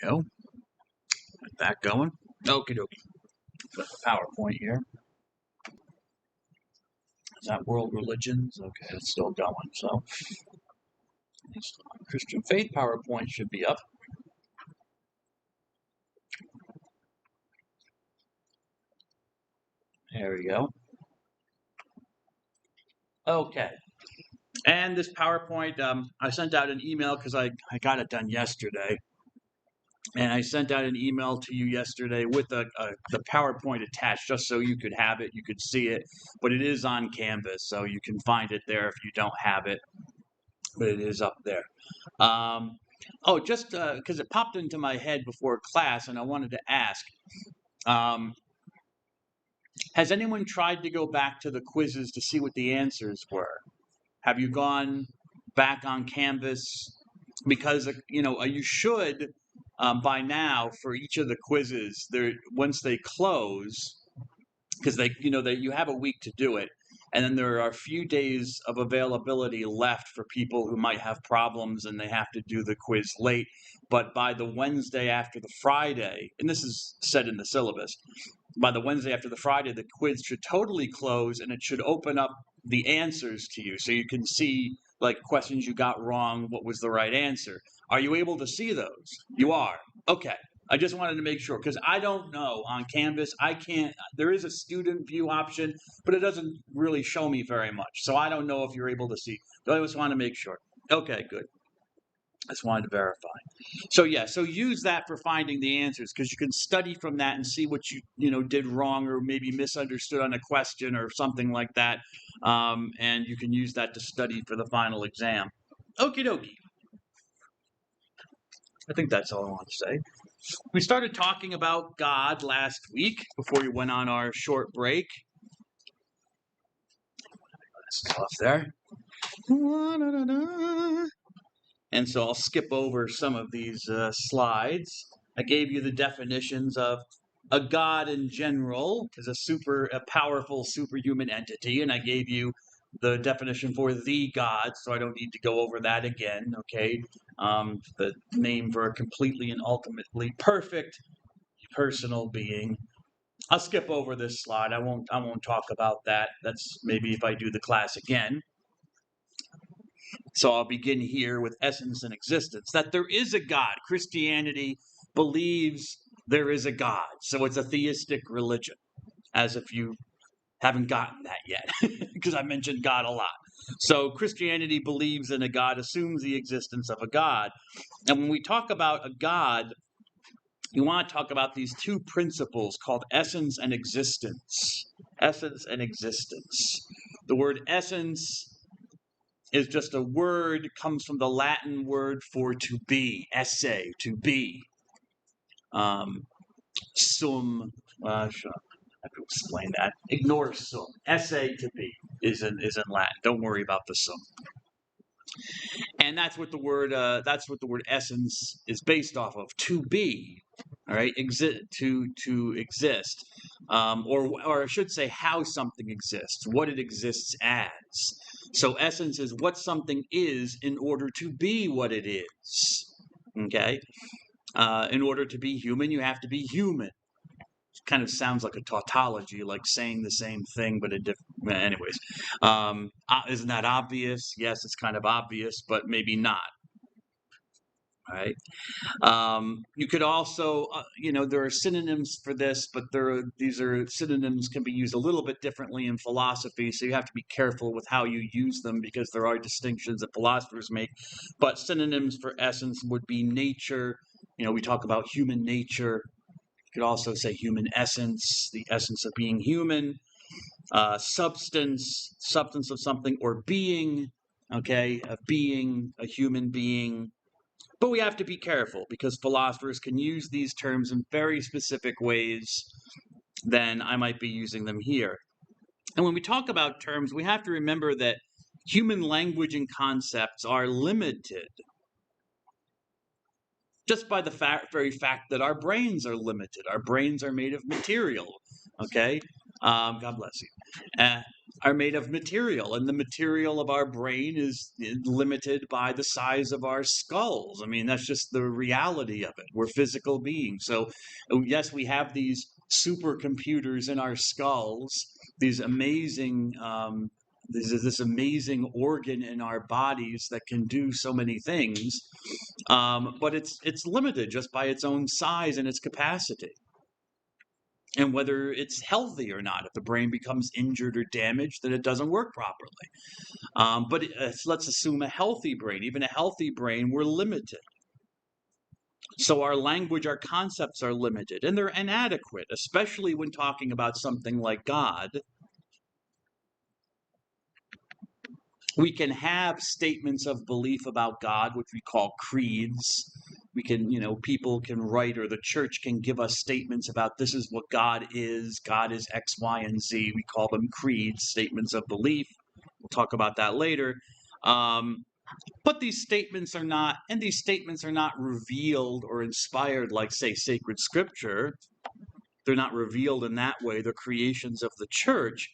we go. Get that going. Okie dokie. Got the PowerPoint here. Is that world religions? Okay, it's still going. So, Christian faith PowerPoint should be up. There we go. Okay. And this PowerPoint, I sent out an email because I got it done yesterday. And I sent out an email to you yesterday with the PowerPoint attached just so you could have it, you could see it. But it is on Canvas, so you can find it there if you don't have it. But it is up there. Just because it popped into my head before class, and I wanted to ask, has anyone tried to go back to the quizzes to see what the answers were? Have you gone back on Canvas? Because you should by now for each of the quizzes. Once they close, because you have a week to do it, and then there are a few days of availability left for people who might have problems and they have to do the quiz late. But by the Wednesday after the Friday, and this is said in the syllabus, by the Wednesday after the Friday, the quiz should totally close and it should open up the answers to you so you can see like questions you got wrong, what was the right answer. Are you able to see those? You are. Okay. I just wanted to make sure because I don't know on Canvas. I can't. There is a student view option, but it doesn't really show me very much. So I don't know if you're able to see. So I just want to make sure. Okay, good. I just wanted to verify. So yeah, so use that for finding the answers because you can study from that and see what you did wrong or maybe misunderstood on a question or something like that, and you can use that to study for the final exam. Okie dokie. I think that's all I want to say. We started talking about God last week before we went on our short break. That's off there. And so I'll skip over some of these slides. I gave you the definitions of a god in general is a powerful superhuman entity, and I gave you the definition for the God, so I don't need to go over that again. Okay, the name for a completely and ultimately perfect personal being. I'll skip over this slide. I won't talk about that. That's maybe if I do the class again. So I'll begin here with essence and existence, that there is a God. Christianity believes there is a God. So it's a theistic religion, as if you haven't gotten that yet, because I mentioned God a lot. So Christianity believes in a God, assumes the existence of a God. And when we talk about a God, you want to talk about these two principles called essence and existence. Essence and existence. The word essence is just a word, comes from the Latin word for to be, esse, to be. Sum, I have to explain that. Ignore sum. Esse, to be, is in Latin. Don't worry about the sum. And that's what the word essence is based off of. To be, all right, to exist, or I should say how something exists, what it exists as. So essence is what something is in order to be what it is. Okay, in order to be human, you have to be human. It kind of sounds like a tautology, like saying the same thing but a different. Anyways, isn't that obvious? Yes, it's kind of obvious, but maybe not. All right. You could also, there are synonyms for this, but these are synonyms can be used a little bit differently in philosophy, so you have to be careful with how you use them because there are distinctions that philosophers make. But synonyms for essence would be nature. We talk about human nature. You could also say human essence, the essence of being human. Substance of something, or being. Okay, a being, a human being. But we have to be careful because philosophers can use these terms in very specific ways than I might be using them here. And when we talk about terms, we have to remember that human language and concepts are limited just by the very fact that our brains are limited. Our brains are made of material, okay? God bless you. are made of material, and the material of our brain is limited by the size of our skulls. I mean, that's just the reality of it. We're physical beings. So, yes, we have these supercomputers in our skulls, these amazing, this amazing organ in our bodies that can do so many things, but it's limited just by its own size and its capacity, and whether it's healthy or not. If the brain becomes injured or damaged, then it doesn't work properly. But let's assume a healthy brain. Even a healthy brain, we're limited. So our language, our concepts are limited, and they're inadequate, especially when talking about something like God. We can have statements of belief about God, which we call creeds. We can, people can write, or the church can give us statements about this is what God is. God is X, Y, and Z. We call them creeds, statements of belief. We'll talk about that later. But these statements are not revealed or inspired like, say, sacred scripture. They're not revealed in that way. They're creations of the church.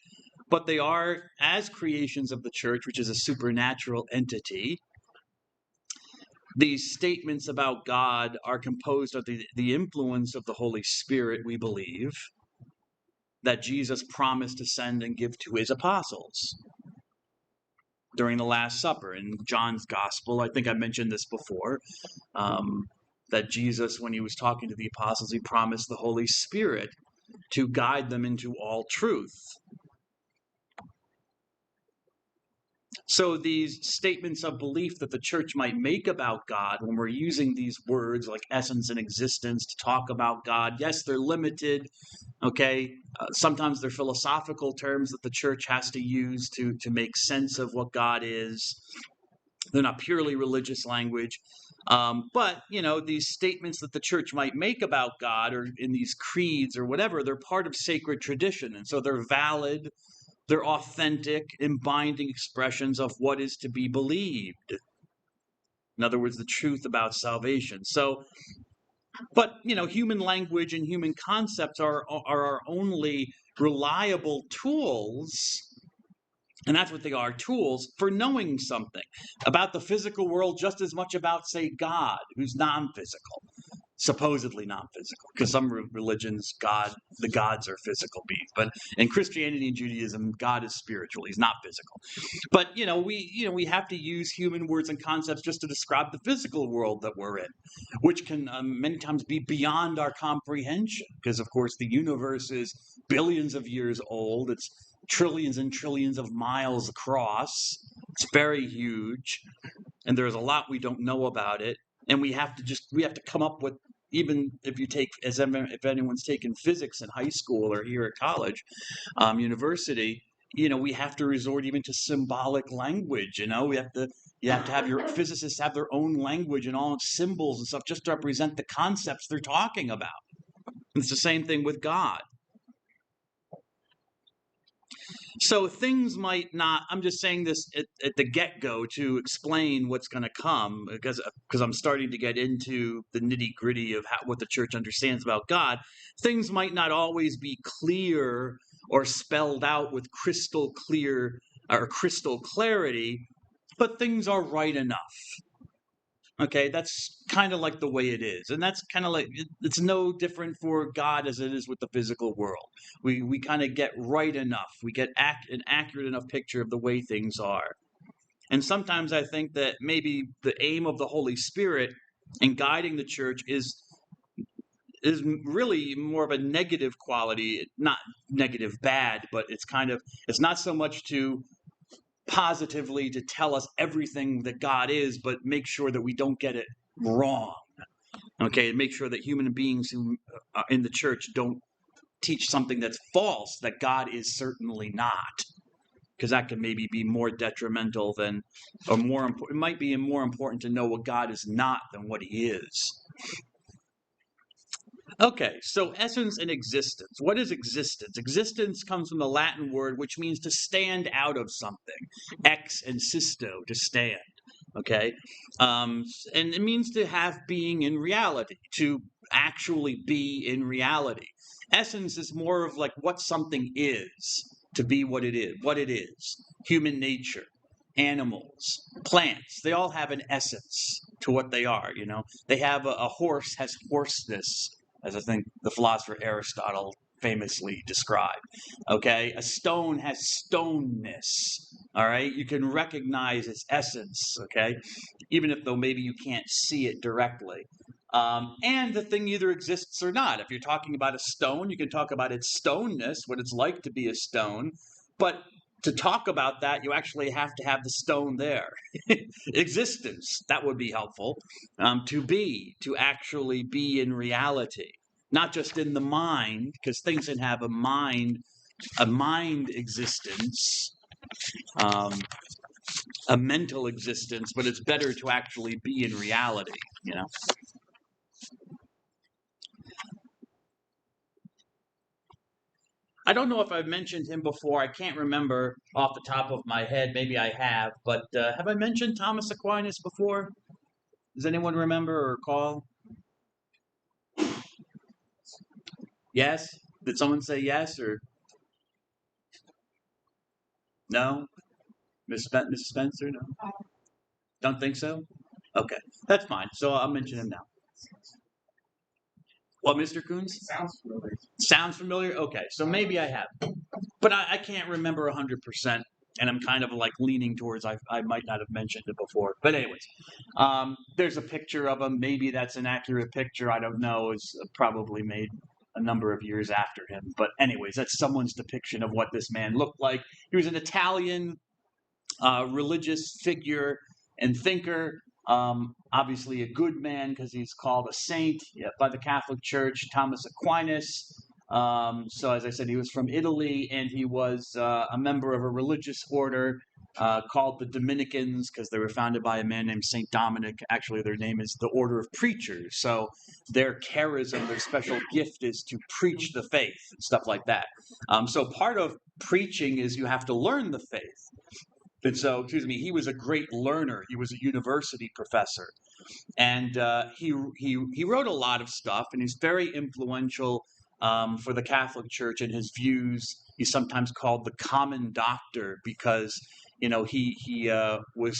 But they are, as creations of the church, which is a supernatural entity, these statements about God are composed of the influence of the Holy Spirit, we believe, that Jesus promised to send and give to his apostles during the Last Supper. In John's Gospel, I think I mentioned this before, that Jesus, when he was talking to the apostles, he promised the Holy Spirit to guide them into all truth. So these statements of belief that the church might make about God, when we're using these words like essence and existence to talk about God, yes, they're limited, okay? Sometimes they're philosophical terms that the church has to use to make sense of what God is. They're not purely religious language. But, these statements that the church might make about God, or in these creeds or whatever, they're part of sacred tradition. And so they're valid. They're authentic and binding expressions of what is to be believed. In other words, the truth about salvation. So, but, human language and human concepts are our only reliable tools, and that's what they are, tools for knowing something about the physical world, just as much about, say, God, who's non-physical. Supposedly non-physical, because some religions, the gods are physical beings, but in Christianity and Judaism, God is spiritual; he's not physical. But we have to use human words and concepts just to describe the physical world that we're in, which can many times be beyond our comprehension, because of course the universe is billions of years old. It's trillions and trillions of miles across. It's very huge, and there's a lot we don't know about it. And we have to come up with, even if if anyone's taken physics in high school or here at college, university, we have to resort even to symbolic language. You have to have your physicists have their own language and all symbols and stuff just to represent the concepts they're talking about. And it's the same thing with God. So things might not, I'm just saying this at the get-go to explain what's going to come, because I'm starting to get into the nitty-gritty of what the church understands about God. Things might not always be clear or spelled out with crystal clear or crystal clarity, but things are right enough. Okay, that's kind of like the way it is. And that's kind of like, it's no different for God as it is with the physical world. We kind of get right enough. We get an accurate enough picture of the way things are. And sometimes I think that maybe the aim of the Holy Spirit in guiding the church is really more of a negative quality, not negative bad, but it's not so much to positively to tell us everything that God is, but make sure that we don't get it wrong. Okay, make sure that human beings who are in the church don't teach something that's false, that God is certainly not, because that can maybe be more detrimental than, or more important. It might be more important to know what God is not than what he is. Okay, so essence and existence. What is existence? Existence comes from the Latin word which means to stand out of something. Ex and sisto, to stand. Okay, and it means to have being in reality, to actually be in reality. Essence is more of like what something is. to be what it is. What it is, human nature, animals, plants. They all have an essence to what they are. They have a horse has horseness, as I think the philosopher Aristotle famously described. Okay, a stone has stoneness. All right, you can recognize its essence. Okay, even if though maybe you can't see it directly. And the thing either exists or not. If you're talking about a stone, you can talk about its stoneness, what it's like to be a stone. But to talk about that, you actually have to have the stone there. Existence, that would be helpful. To actually be in reality, not just in the mind, because things can have a mind existence, um, a mental existence, but it's better to actually be in reality. I don't know if I've mentioned him before. I can't remember off the top of my head. Maybe I have, but have I mentioned Thomas Aquinas before? Does anyone remember or recall? Yes? Did someone say yes or no? Mrs. Spencer? No? Don't think so? Okay, that's fine. So I'll mention him now. Well, Mr. Coons? Sounds familiar. Sounds familiar? Okay, so maybe I have. But I can't remember 100%. And I'm kind of like leaning towards I might not have mentioned it before. But anyways, there's a picture of him. Maybe that's an accurate picture. I don't know. It's probably made a number of years after him. But anyways, that's someone's depiction of what this man looked like. He was an Italian religious figure and thinker. Obviously a good man because he's called a saint by the Catholic Church, Thomas Aquinas. So as I said, he was from Italy, and he was a member of a religious order called the Dominicans because they were founded by a man named Saint Dominic. Actually, their name is the Order of Preachers. So their charism, their special gift is to preach the faith, stuff like that. So part of preaching is you have to learn the faith. And so, he was a great learner. He was a university professor, and he wrote a lot of stuff, and he's very influential for the Catholic Church and his views. He's sometimes called the Common Doctor because he was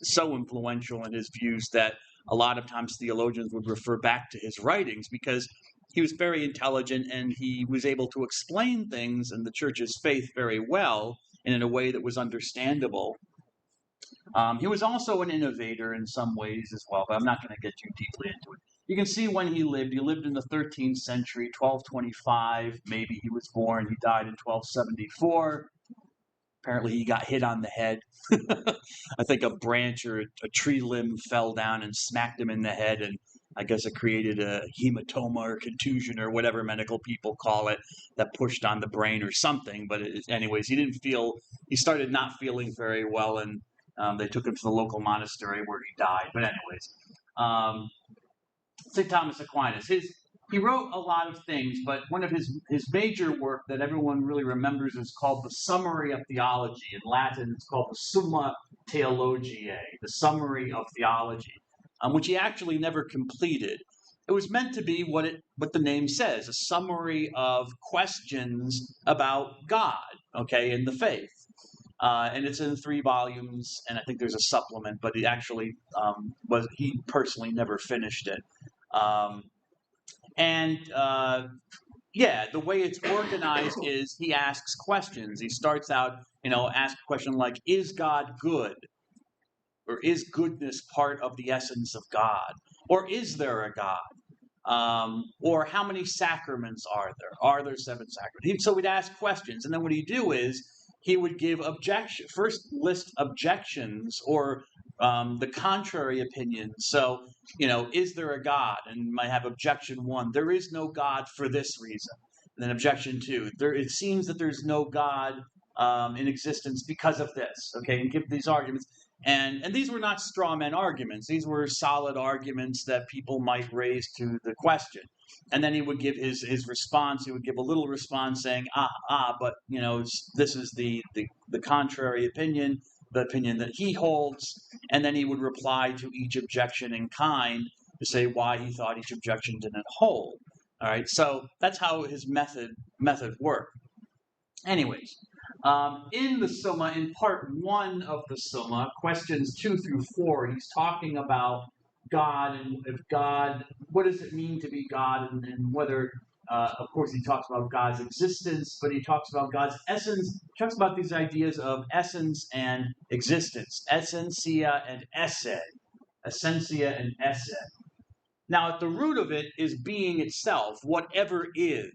so influential in his views that a lot of times theologians would refer back to his writings because he was very intelligent and he was able to explain things in the Church's faith very well and in a way that was understandable. He was also an innovator in some ways as well, but I'm not going to get too deeply into it. You can see when he lived. He lived in the 13th century, 1225. Maybe he was born. He died in 1274. Apparently, he got hit on the head. I think a branch or a tree limb fell down and smacked him in the head, and I guess it created a hematoma or contusion or whatever medical people call it that pushed on the brain or something. But anyways, he started not feeling very well, and they took him to the local monastery where he died. But anyways, St. Thomas Aquinas, he wrote a lot of things, but one of his major work that everyone really remembers is called the Summary of Theology. In Latin, it's called the Summa Theologiae, the Summary of Theology, which he actually never completed. It was meant to be what the name says, a summary of questions about God, okay, and the faith. And it's in 3 volumes, and I think there's a supplement, but he actually he personally never finished it. The way it's organized is he asks questions. He starts out, ask a question like, is God good? Or is goodness part of the essence of God? Or is there a God? Or how many sacraments are there? Are there 7 sacraments? So we'd ask questions, and then what he'd do is he would give first list objections or the contrary opinion. So, is there a God? And might have objection 1, there is no God for this reason. And then objection 2, it seems that there's no God in existence because of this. Okay, and give these arguments. And these were not straw man arguments. These were solid arguments that people might raise to the question. And then he would give his response. He would give a little response saying, but this is the contrary opinion, the opinion that he holds. And then he would reply to each objection in kind to say why he thought each objection didn't hold. All right, so that's how his method worked. Anyways, In the Summa, in part 1 of the Summa, questions 2 through 4, he's talking about God and if God, what does it mean to be God, and whether, of course, he talks about God's existence, but he talks about God's essence. He talks about these ideas of essence and existence, essentia and esse, essentia and esse. Now, at the root of it is being itself, whatever is,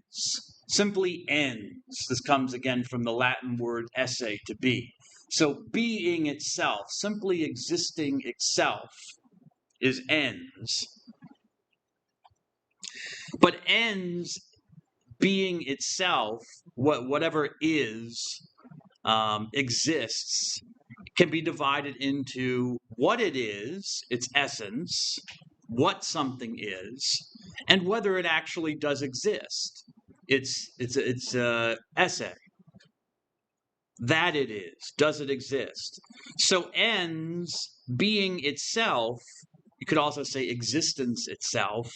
simply ends. This comes again from the Latin word esse, to be. So being itself, simply existing itself, is ens. But ens, being itself, whatever is, exists, can be divided into what it is, its essence, what something is, and whether it actually does exist. It's esse. That it is. Does it exist? So ens, being itself, you could also say existence itself,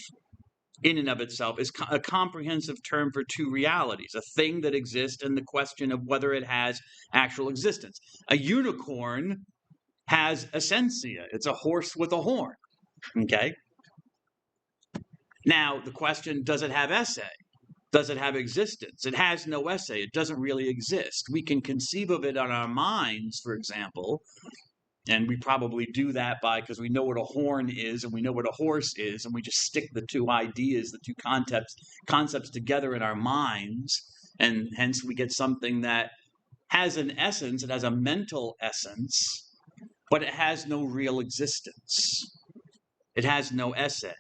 in and of itself, is a comprehensive term for two realities, a thing that exists and the question of whether it has actual existence. A unicorn has essentia. It's a horse with a horn. Okay? Now, the question, does it have esse? Does it have existence? It has no esse. It doesn't really exist. We can conceive of it on our minds, for example, and we probably do that because we know what a horn is and we know what a horse is, and we just stick the two ideas, the two concepts together in our minds, and hence we get something that has an essence, it has a mental essence, but it has no real existence. It has no esse.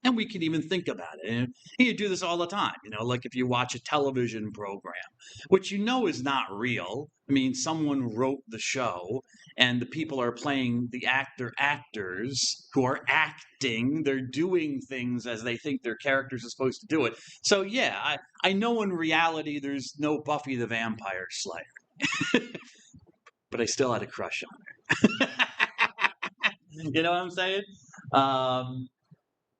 And we can even think about it. And you do this all the time, like if you watch a television program, which is not real. I mean, someone wrote the show, and the people are playing the actors who are acting. They're doing things as they think their characters are supposed to do it. So, yeah, I know in reality there's no Buffy the Vampire Slayer. But I still had a crush on her. You know what I'm saying?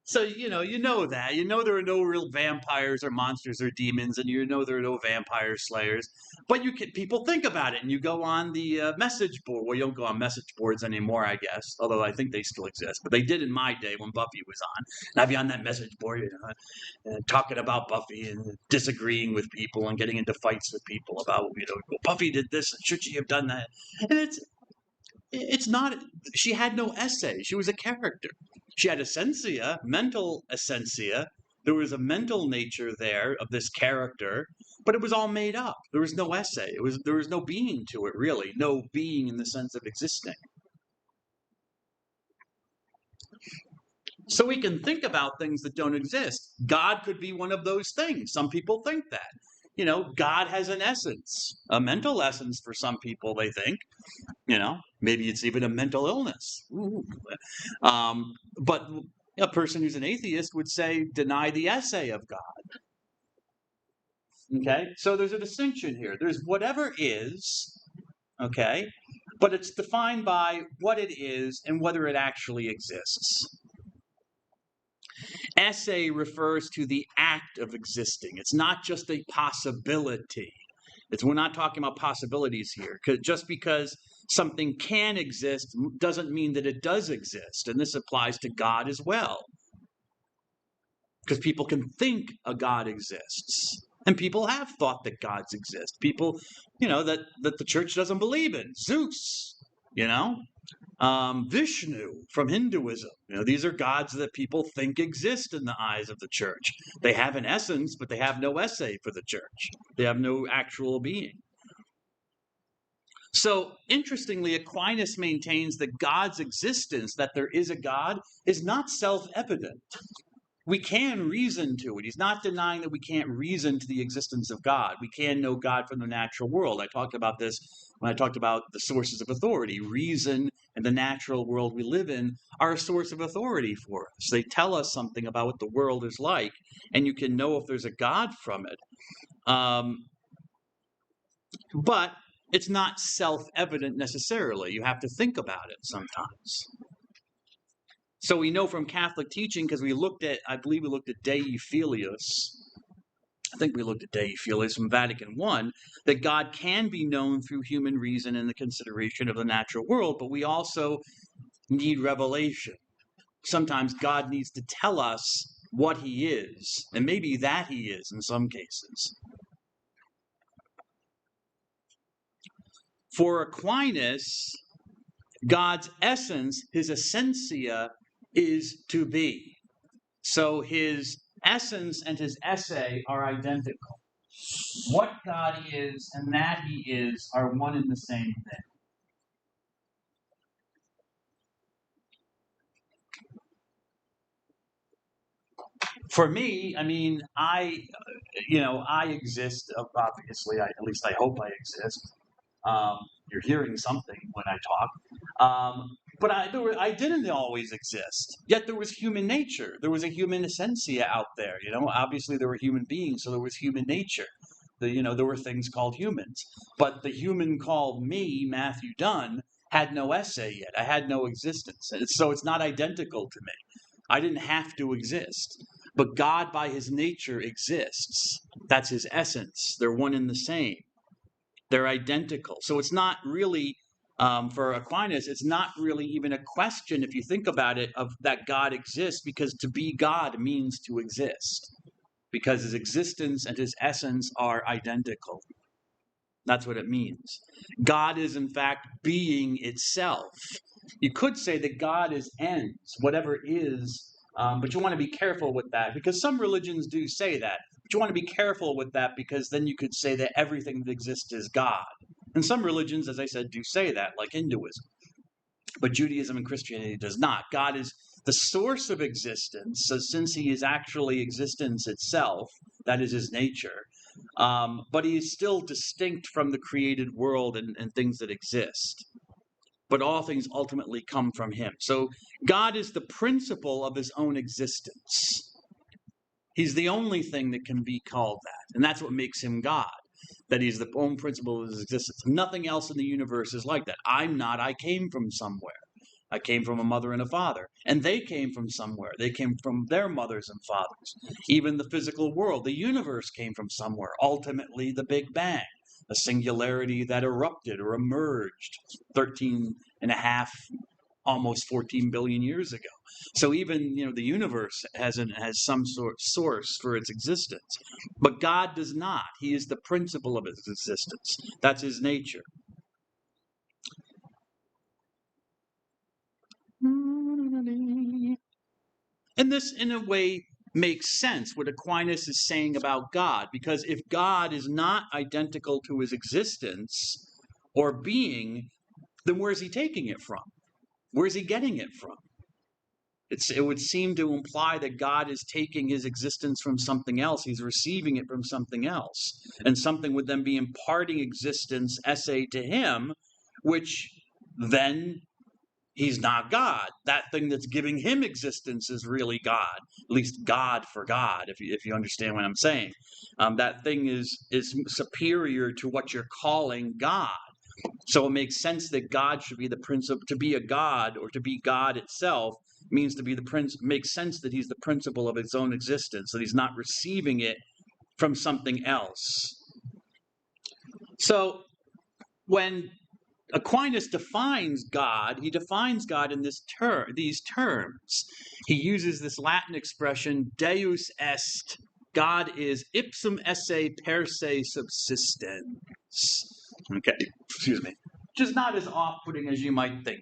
So, you know that. There are no real vampires or monsters or demons, and there are no vampire slayers. But people think about it, and you go on the message board. Well, you don't go on message boards anymore, I guess, although I think they still exist. But they did in my day when Buffy was on. And I'd be on that message board, talking about Buffy and disagreeing with people and getting into fights with people about, well, Buffy did this, and should she have done that? And it's not, she had no esse. She was a character. She had essentia, mental essentia. There was a mental nature there of this character, but it was all made up. There was no esse. There was no being to it, really. No being in the sense of existing. So we can think about things that don't exist. God could be one of those things. Some people think that. God has an essence, a mental essence for some people, they think. Maybe it's even a mental illness. But a person who's an atheist would say, deny the esse of God. Okay? So there's a distinction here. There's whatever is, okay? But it's defined by what it is and whether it actually exists. Esse refers to the act of existing. It's not just a possibility. We're not talking about possibilities here. Just because something can exist doesn't mean that it does exist. And this applies to God as well. Because people can think a God exists. And people have thought that gods exist. People, that the church doesn't believe in. Zeus, Vishnu from Hinduism. These are gods that people think exist in the eyes of the church. They have an essence, but they have no esse for the church. They have no actual being. So, interestingly, Aquinas maintains that God's existence, that there is a God, is not self-evident. We can reason to it. He's not denying that we can't reason to the existence of God. We can know God from the natural world. I talked about this when I talked about the sources of authority. Reason and the natural world we live in are a source of authority for us. They tell us something about what the world is like, and you can know if there's a God from it. But it's not self-evident necessarily. You have to think about it sometimes. So we know from Catholic teaching, because I believe we looked at Dei Filius, I think we looked at Dei Filius from Vatican I, that God can be known through human reason and the consideration of the natural world, but we also need revelation. Sometimes God needs to tell us what he is, and maybe that he is in some cases. For Aquinas, God's essence, his essentia, is to be. So his essence and his esse are identical. What God is and that he is are one and the same thing. For me, I mean, I exist, obviously, at least I hope I exist. You're hearing something when I talk. But I didn't always exist. Yet there was human nature. There was a human essentia out there. Obviously there were human beings, so there was human nature. There were things called humans. But the human called me, Matthew Dunn, had no esse yet. I had no existence. So it's not identical to me. I didn't have to exist. But God, by his nature, exists. That's his essence. They're one and the same. They're identical. So it's not really, for Aquinas, it's not really even a question, if you think about it, of that God exists, because to be God means to exist. Because his existence and his essence are identical. That's what it means. God is, in fact, being itself. You could say that God is ends, whatever is, but you want to be careful with that, because some religions do say that. But you want to be careful with that, because then you could say that everything that exists is God. And some religions, as I said, do say that, like Hinduism. But Judaism and Christianity does not. God is the source of existence, so since he is actually existence itself, that is his nature, but he is still distinct from the created world and things that exist. But all things ultimately come from him. So God is the principle of his own existence. He's the only thing that can be called that. And that's what makes him God, that he's the own principle of his existence. Nothing else in the universe is like that. I'm not. I came from somewhere. I came from a mother and a father. And they came from somewhere. They came from their mothers and fathers. Even the physical world, the universe came from somewhere. Ultimately, the Big Bang, a singularity that erupted or emerged 13 and a half, almost 14 billion years ago. So even the universe has some sort of source for its existence, but God does not. He is the principle of its existence. That's his nature. And this, in a way, makes sense what Aquinas is saying about God, because if God is not identical to his existence or being, then where is he taking it from? Where is he getting it from? It would seem to imply that God is taking his existence from something else. He's receiving it from something else. And something would then be imparting existence, esse, to him, which then he's not God. That thing that's giving him existence is really God. At least God for God, if you understand what I'm saying. That thing is superior to what you're calling God. So it makes sense that God should be the principle. To be a God, or to be God itself, means to be the prince. Makes sense that he's the principle of his own existence, that he's not receiving it from something else. So when Aquinas defines God, he defines God in these terms. He uses this Latin expression, Deus est. God is ipsum esse per se subsistens. Okay, excuse me. Which is not as off-putting as you might think.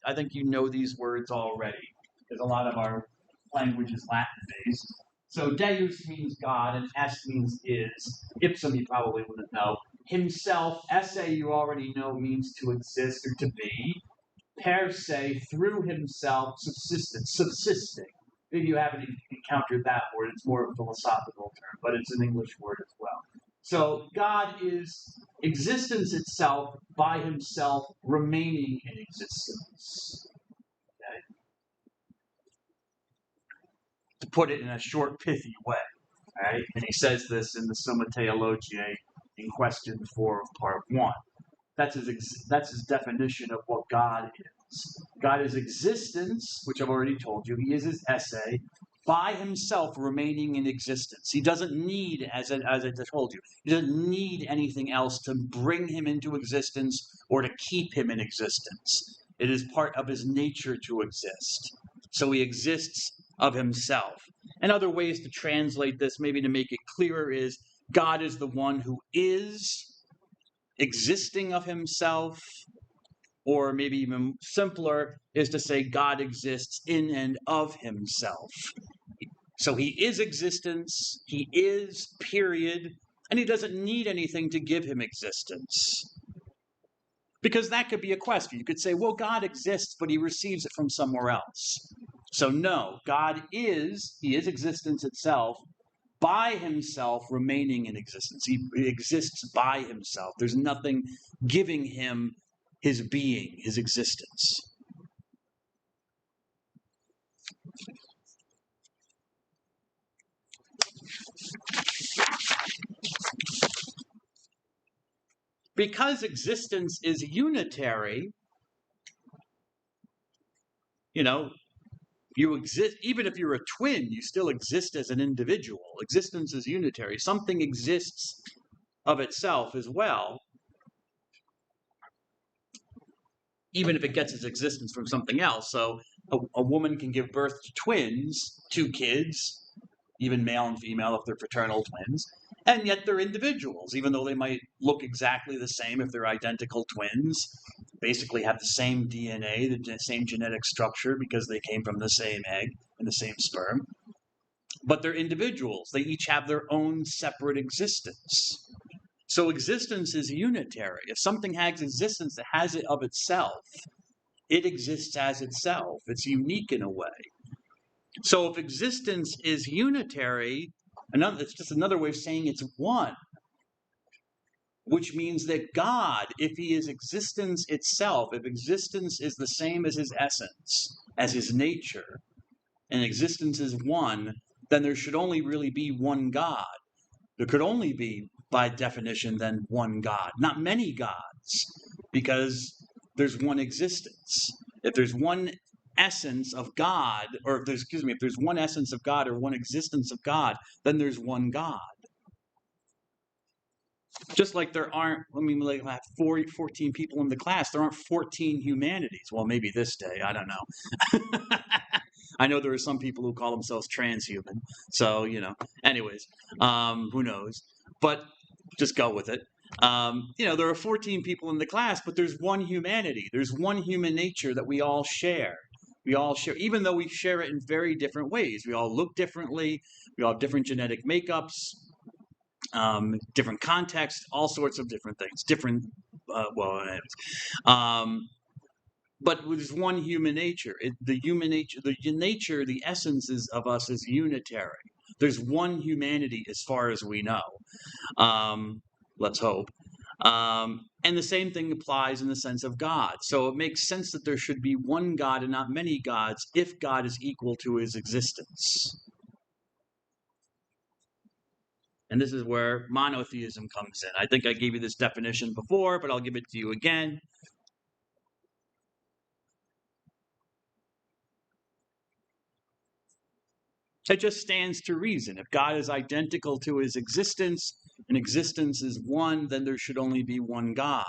I think you know these words already, because a lot of our language is Latin-based. So Deus means God, and est means is. Ipsum you probably wouldn't know. Himself, esse you already know means to exist or to be. Per se, through himself, subsisting. Maybe you haven't encountered that word. It's more of a philosophical term, but it's an English word as well. So God is existence itself, by himself, remaining in existence. Okay? To put it in a short, pithy way. Right? And he says this in the Summa Theologiae in question 4 of part 1. That's his definition of what God is. God is existence, which I've already told you. He is his esse, by himself remaining in existence. He doesn't need, as I told you, he doesn't need anything else to bring him into existence or to keep him in existence. It is part of his nature to exist. So he exists of himself. And other ways to translate this, maybe to make it clearer, is God is the one who is existing of himself, or maybe even simpler is to say God exists in and of himself. So he is existence, he is, period, and he doesn't need anything to give him existence. Because that could be a question. You could say, well, God exists, but he receives it from somewhere else. So no, God is, he is existence itself, by himself remaining in existence. He exists by himself. There's nothing giving him his being, his existence. Because existence is unitary, you exist, even if you're a twin, you still exist as an individual. Existence is unitary. Something exists of itself as well, even if it gets its existence from something else. So a woman can give birth to twins, 2 kids, even male and female if they're fraternal twins, and yet they're individuals, even though they might look exactly the same if they're identical twins, basically have the same DNA, the same genetic structure because they came from the same egg and the same sperm. But they're individuals. They each have their own separate existence. So existence is unitary. If something has existence that has it of itself, it exists as itself. It's unique in a way. So if existence is unitary, it's just another way of saying it's one, which means that God, if he is existence itself, if existence is the same as his essence, as his nature, and existence is one, then there should only really be one God. There could only be, by definition, then one God, not many gods, because there's one existence. If there's one essence of God, or if there's one essence of God or one existence of God, then there's one God. Just like there aren't, like 14 people in the class, there aren't 14 humanities. Well, maybe this day, I don't know. I know there are some people who call themselves transhuman. So, anyways, who knows? But just go with it. There are 14 people in the class, but there's one humanity. There's one human nature that we all share. We all share, even though we share it in very different ways. We all look differently. We all have different genetic makeups, different contexts, all sorts of different things. But there's one human nature. The essences of us is unitary. There's one humanity as far as we know. Let's hope. And the same thing applies in the sense of God. So it makes sense that there should be one God and not many gods if God is equal to his existence. And this is where monotheism comes in. I think I gave you this definition before, but I'll give it to you again. It just stands to reason. If God is identical to his existence, and existence is one, then there should only be one God.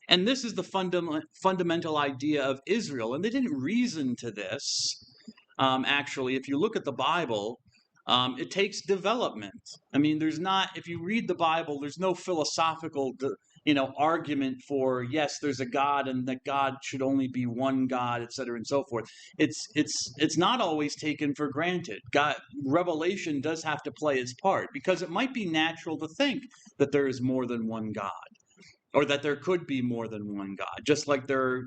And this is the fundamental idea of Israel. And they didn't reason to this. Actually, if you look at the Bible, it takes development. If you read the Bible, there's no philosophical argument for, yes, there's a God and that God should only be one God, etc. and so forth. It's not always taken for granted. Revelation does have to play its part, because it might be natural to think that there is more than one God, or that there could be more than one God, just like there's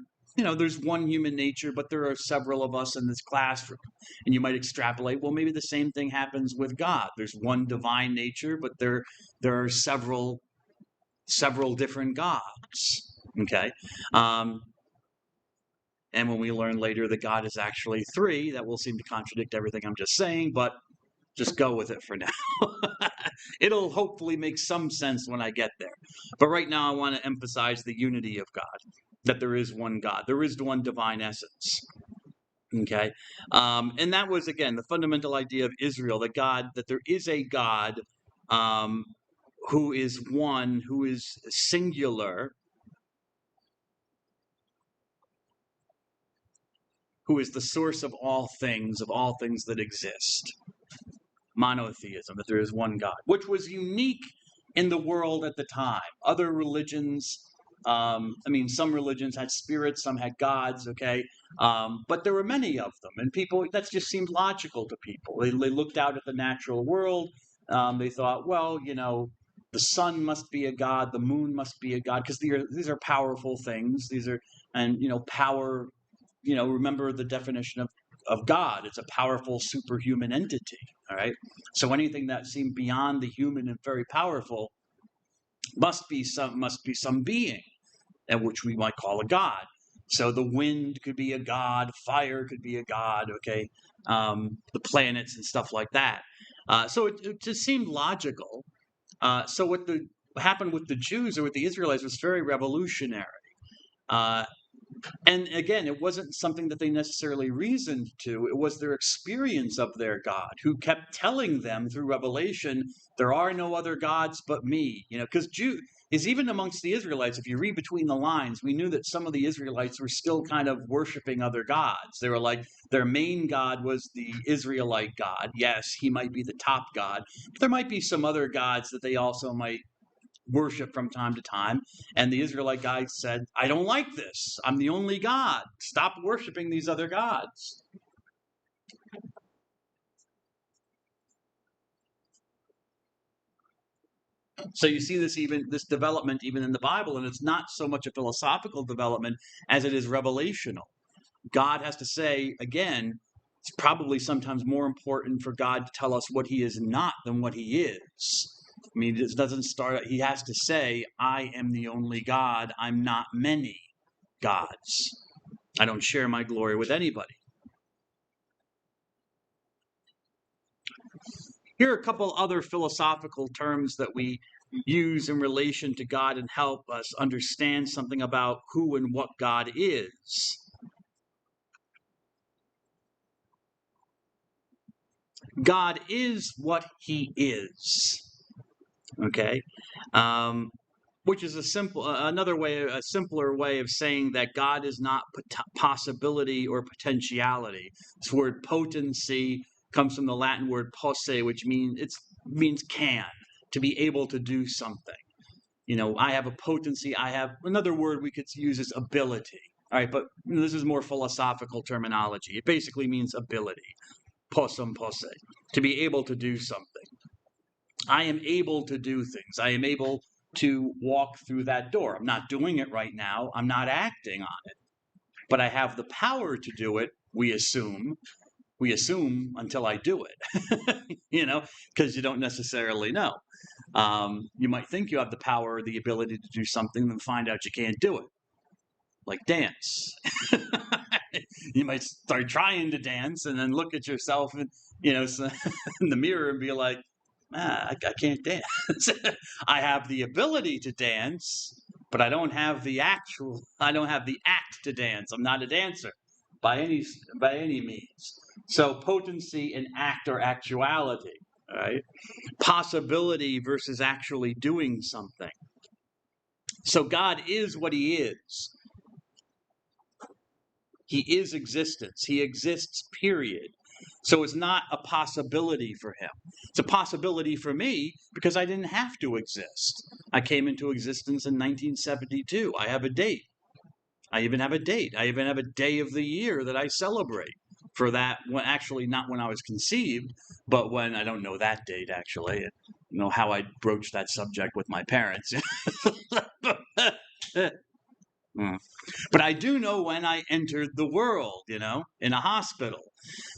one human nature, but there are several of us in this classroom. And you might extrapolate, well, maybe the same thing happens with God. There's one divine nature, but there are several different gods. Okay? And when we learn later that God is actually 3, that will seem to contradict everything I'm just saying, but just go with it for now. It'll hopefully make some sense when I get there. But right now I want to emphasize the unity of God, that there is one God. There is one divine essence. Okay, and that was again the fundamental idea of Israel, that there is a God, um, who is one, who is singular, who is the source of all things that exist. Monotheism, that there is one God, which was unique in the world at the time. Other religions, I mean, some religions had spirits, some had gods, okay? But there were many of them, and people, that just seemed logical to people. They looked out at the natural world. They thought, well, the sun must be a god, the moon must be a god, because these are powerful things. These are, and, power, remember the definition of God. It's a powerful superhuman entity. All right. So anything that seemed beyond the human and very powerful must be some being, and which we might call a god. So the wind could be a god, fire could be a god. Okay, the planets and stuff like that. So it just seemed logical. So what happened with the Jews or with the Israelites was very revolutionary. Uh, and again, it wasn't something that they necessarily reasoned to. It was their experience of their God, who kept telling them through revelation, there are no other gods but me. Because Jew is even amongst the Israelites, if you read between the lines, we knew that some of the Israelites were still kind of worshiping other gods. They were like, their main God was the Israelite God. Yes, he might be the top God, but there might be some other gods that they also might worship from time to time. And the Israelite guy said, I don't like this. I'm the only God. Stop worshiping these other gods. So you see this development even in the Bible, and it's not so much a philosophical development as it is revelational. God has to say, again, it's probably sometimes more important for God to tell us what he is not than what he is. I mean, it doesn't start, he has to say, I am the only God. I'm not many gods. I don't share my glory with anybody. Here are a couple other philosophical terms that we use in relation to God and help us understand something about who and what God is. God is what he is. Okay? Which is a simpler way of saying that God is not possibility or potentiality. This word potency comes from the Latin word posse, which means can, to be able to do something. I have a potency. I have another word we could use is ability. All right, but this is more philosophical terminology. It basically means ability, possum posse, to be able to do something. I am able to do things. I am able to walk through that door. I'm not doing it right now. I'm not acting on it, but I have the power to do it. We assume until I do it, because you don't necessarily know. You might think you have the power or the ability to do something, then find out you can't do it. Like dance. You might start trying to dance and then look at yourself and, in the mirror and be like, I can't dance. I have the ability to dance, but I don't have the act to dance. I'm not a dancer by any means. So potency and act or actuality, right? Possibility versus actually doing something. So God is what he is. He is existence. He exists, period. So it's not a possibility for him. It's a possibility for me because I didn't have to exist. I came into existence in 1972. I have a date. I even have a date. I even have a day of the year that I celebrate for that. When actually not when I was conceived, but when I don't know that date actually. I don't know how I broached that subject with my parents. But I do know when I entered the world, in a hospital.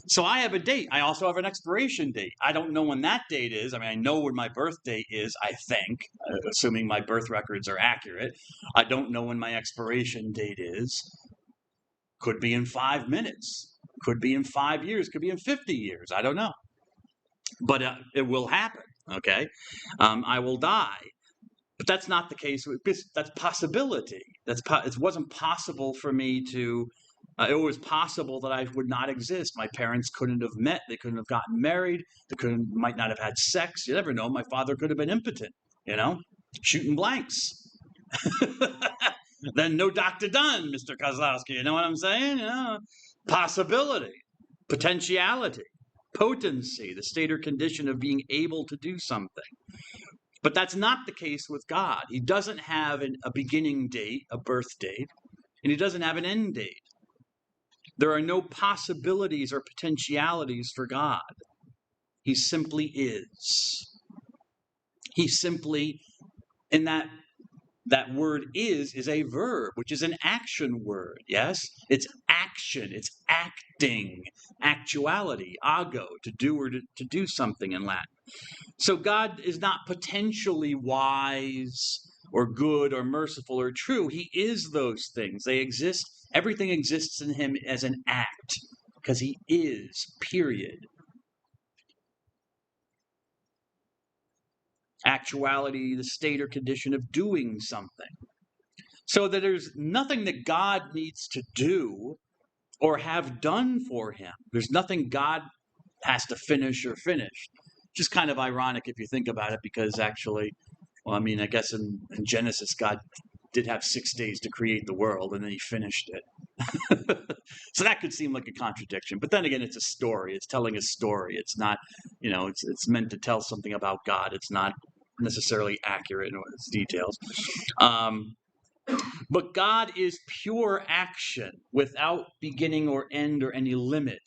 So I have a date. I also have an expiration date. I don't know when that date is. I mean, I know when my birth date is, I think, assuming my birth records are accurate. I don't know when my expiration date is. Could be in 5 minutes. Could be in 5 years. Could be in 50 years. I don't know. But it will happen, okay? I will die. But that's not the case. That's possibility. It wasn't possible for me to It was possible that I would not exist. My parents couldn't have met. They couldn't have gotten married. They might not have had sex. You never know. My father could have been impotent, shooting blanks. Then no Dr. Dunn, Mr. Kozlowski. You know what I'm saying? Possibility, potentiality, potency, the state or condition of being able to do something. But that's not the case with God. He doesn't have a beginning date, a birth date, and he doesn't have an end date. There are no possibilities or potentialities for God. He simply is. He simply, and that word is a verb, which is an action word. Yes? It's action. It's acting. Actuality. Ago, to do or to do something in Latin. So God is not potentially wise or good or merciful or true. He is those things. They exist. Everything exists in him as an act because he is, period. Actuality, the state or condition of doing something. So that there's nothing that God needs to do or have done for him. There's nothing God has to finish or finish. Which is kind of ironic if you think about it, because actually, well, I mean, I guess in Genesis, God did have 6 days to create the world, and then he finished it. So that could seem like a contradiction. But then again, it's a story. It's telling a story. It's not, it's meant to tell something about God. It's not necessarily accurate in its details. But God is pure action without beginning or end or any limit.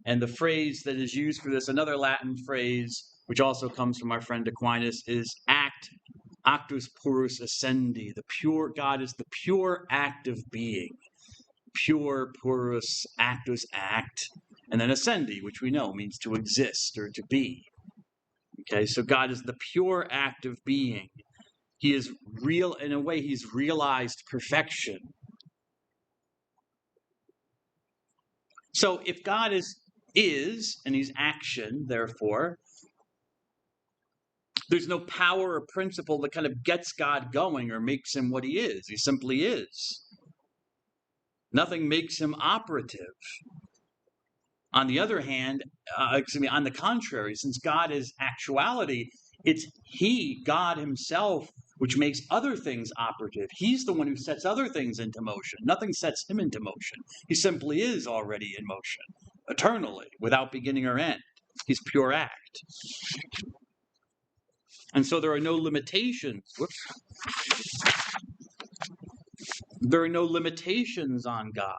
And the phrase that is used for this, another Latin phrase, which also comes from our friend Aquinas, is actus purus essendi. The pure God is the pure act of being. Pure, purus, actus, act. And then essendi, which we know means to exist or to be. Okay, so God is the pure act of being. He is real, in a way, he's realized perfection. So if God is and he's action, therefore, there's no power or principle that kind of gets God going or makes him what he is. He simply is. Nothing makes him operative. On the other hand, on the contrary, since God is actuality, it's he, God himself, which makes other things operative. He's the one who sets other things into motion. Nothing sets him into motion. He simply is already in motion, eternally, without beginning or end. He's pure act. And so there are no limitations. There are no limitations on God.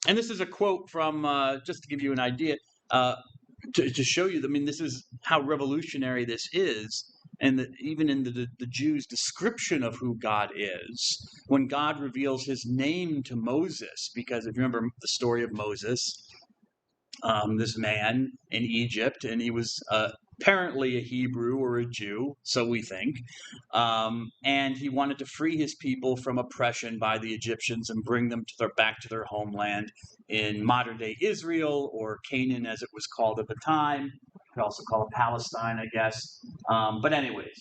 And this is a quote from, just to give you an idea, to show you, I mean, this is how revolutionary this is. And even in the Jews' description of who God is, when God reveals his name to Moses, because if you remember the story of Moses, this man in Egypt, and he was apparently a Hebrew or a Jew, so we think, and he wanted to free his people from oppression by the Egyptians and bring them back to their homeland in modern-day Israel, or Canaan as it was called at the time. You could also call it Palestine, I guess. But anyways,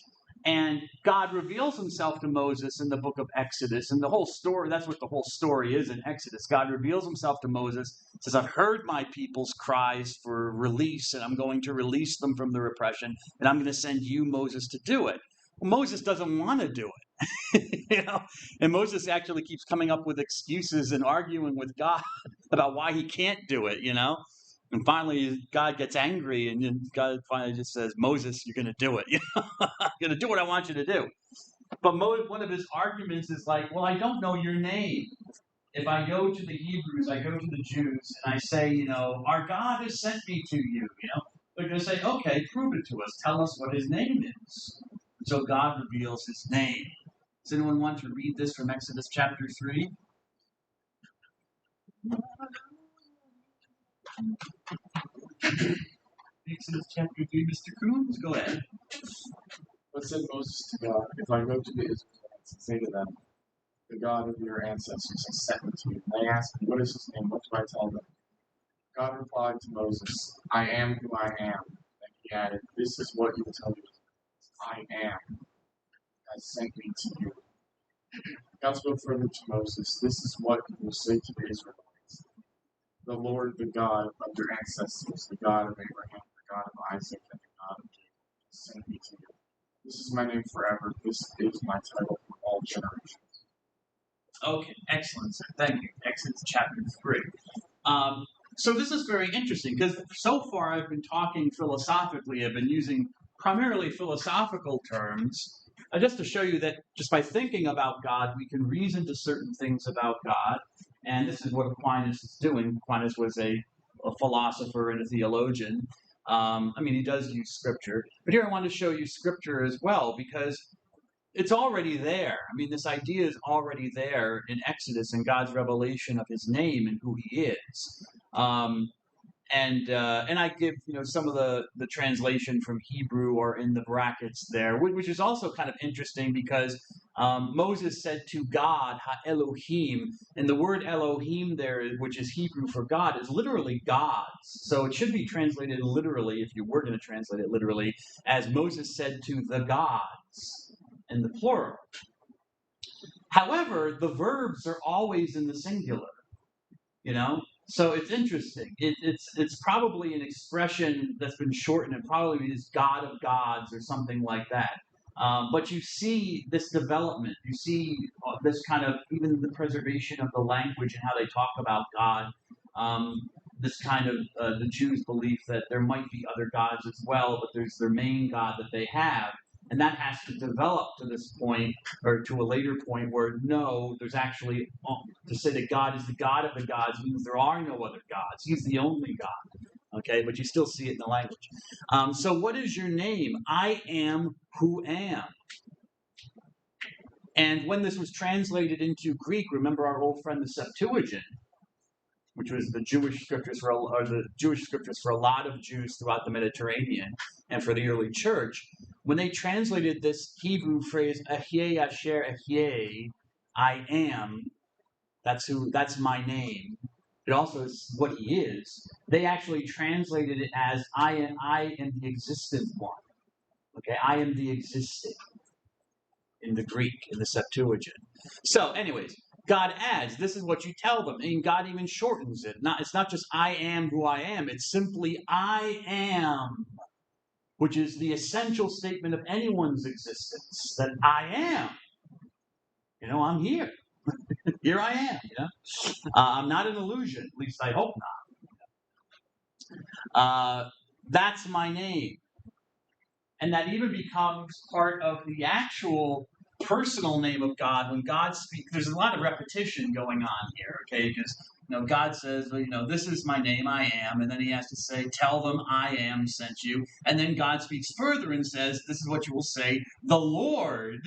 and God reveals himself to Moses in the book of Exodus. And the whole story, that's what the whole story is in Exodus. God reveals himself to Moses, says, I've heard my people's cries for release, and I'm going to release them from their oppression, and I'm going to send you, Moses, to do it. Well, Moses doesn't want to do it. And Moses actually keeps coming up with excuses and arguing with God about why he can't do it, And finally, God gets angry, and then God finally just says, Moses, you're going to do it. You're going to do what I want you to do. But one of his arguments is like, well, I don't know your name. If I go to the Hebrews, I go to the Jews, and I say, our God has sent me to you, they're going to say, okay, prove it to us. Tell us what his name is. So God reveals his name. Does anyone want to read this from Exodus chapter 3? Exodus chapter 3, Mr. Coons, go ahead. What said Moses to God? If I go to the Israelites and say to them, the God of your ancestors has sent me to you, and they ask me, what is his name? What do I tell them? God replied to Moses, I am who I am. And he added, this is what you will tell your I am has sent me to you. God spoke further to Moses, this is what you will say to the Israelites. The Lord, the God of your ancestors, the God of Abraham, the God of Isaac, and the God of Jacob, sent me to you. This is my name forever. This is my title for all generations. Okay, excellent, sir. Thank you. Exodus chapter 3. So this is very interesting because so far I've been talking philosophically. I've been using primarily philosophical terms just to show you that just by thinking about God, we can reason to certain things about God. And this is what Aquinas is doing. Aquinas was a philosopher and a theologian. He does use scripture. But here I want to show you scripture as well because it's already there. This idea is already there in Exodus and God's revelation of his name and who he is. And I give some of the translation from Hebrew or in the brackets there, which is also kind of interesting because Moses said to God, Ha-Elohim, and the word Elohim there, which is Hebrew for God, is literally gods. So it should be translated literally, if you were going to translate it literally, as Moses said to the gods in the plural. However, the verbs are always in the singular, So it's interesting. It's probably an expression that's been shortened. It probably is God of gods or something like that. But you see this development. You see this kind of, even the preservation of the language and how they talk about God. This kind of the Jews' belief that there might be other gods as well, but there's their main God that they have. And that has to develop to this point, or to a later point, where no, there's actually, to say that God is the God of the gods means there are no other gods. He's the only God. Okay, but you still see it in the language. So what is your name? I am who am. And when this was translated into Greek, remember our old friend the Septuagint, which was the Jewish scriptures for a lot of Jews throughout the Mediterranean and for the early church. When they translated this Hebrew phrase, Ehyeh Asher Ehyeh, I am, that's my name. It also is what he is. They actually translated it as I am the existent one. Okay, I am the existing in the Greek, in the Septuagint. So, anyways, God adds, this is what you tell them. And God even shortens it. It's not just I am who I am. It's simply I am, which is the essential statement of anyone's existence, that I am. I'm here. Here I am. I'm not an illusion. At least I hope not. That's my name. And that even becomes part of the actual personal name of God. When God speaks, there's a lot of repetition going on here, okay? Because God says, this is my name, I am, and then he has to say, tell them I am sent you. And then God speaks further and says, this is what you will say, the Lord,